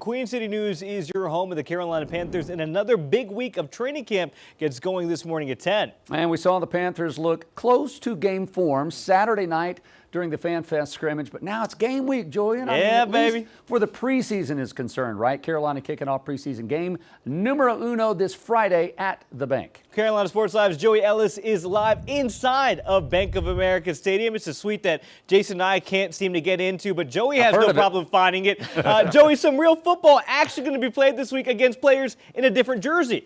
Queen City News is your home of the Carolina Panthers, and another big week of training camp gets going this morning at 10. And we saw the Panthers look close to game form Saturday night during the Fan Fest scrimmage, but now it's game week, Julian. Yeah, baby. For the preseason is concerned, right? Carolina kicking off preseason game numero uno this Friday at the Bank. Carolina Sports Live's Joey Ellis is live inside of Bank of America Stadium. It's a suite that Jason and I can't seem to get into, but Joey has no problem finding it. Joey, some real football actually going to be played this week against players in a different jersey.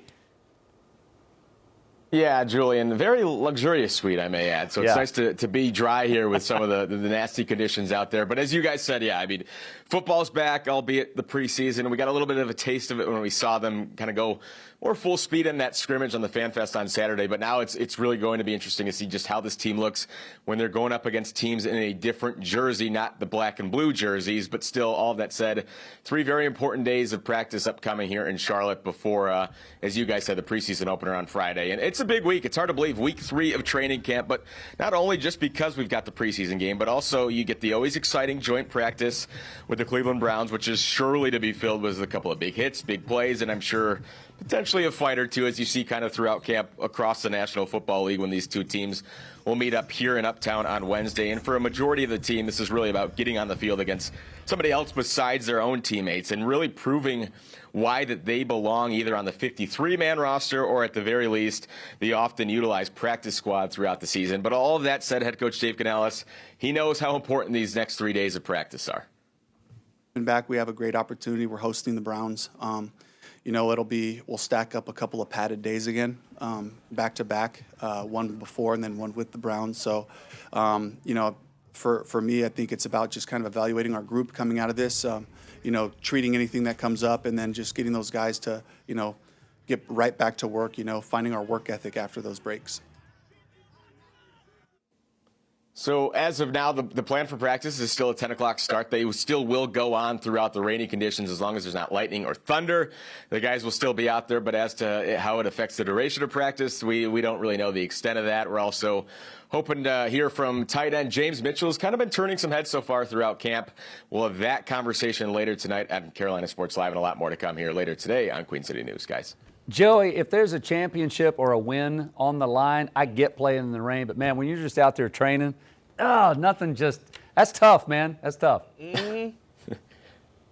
Yeah, Julian, very luxurious suite, I may add. So it's nice to be dry here with some of the nasty conditions out there. But as you guys said, yeah, I mean, football's back, albeit the preseason. We got a little bit of a taste of it when we saw them kind of go more full speed in that scrimmage on the Fan Fest on Saturday. But now it's really going to be interesting to see just how this team looks when they're going up against teams in a different jersey, not the black and blue jerseys. But still, all of that said, 3 very important days of practice upcoming here in Charlotte before, as you guys said, the preseason opener on Friday. And it's a big week. It's hard to believe week 3 of training camp, but not only just because we've got the preseason game, but also you get the always exciting joint practice with the Cleveland Browns, which is surely to be filled with a couple of big hits, big plays, and I'm sure potentially a fight or two, as you see kind of throughout camp across the National Football League when these two teams will meet up here in Uptown on Wednesday. And for a majority of the team, this is really about getting on the field against somebody else besides their own teammates and really proving why that they belong either on the 53-man roster or at the very least the often utilized practice squad throughout the season. But all of that said, head coach Dave Canales, he knows how important these next 3 days of practice are. Back, we have a great opportunity. We're hosting the Browns. You know, we'll stack up a couple of padded days again, back to back, one before and then one with the Browns. So, you know, for me, I think it's about just kind of evaluating our group coming out of this, you know, treating anything that comes up and then just getting those guys to, you know, get right back to work, you know, finding our work ethic after those breaks. So as of now, the plan for practice is still a 10 o'clock start. They still will go on throughout the rainy conditions as long as there's not lightning or thunder. The guys will still be out there, but as to how it affects the duration of practice, we don't really know the extent of that. We're also hoping to hear from tight end James Mitchell, who's kind of been turning some heads so far throughout camp. We'll have that conversation later tonight at Carolina Sports Live and a lot more to come here later today on Queen City News, guys. Joey, if there's a championship or a win on the line, I get playing in the rain. But, man, when you're just out there training, that's tough, man. That's tough. And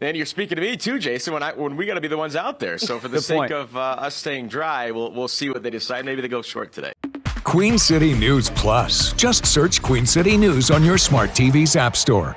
you're speaking to me, too, Jason, when we got to be the ones out there. So for the sake of us staying dry, we'll see what they decide. Maybe they go short today. Queen City News Plus. Just search Queen City News on your smart TV's app store.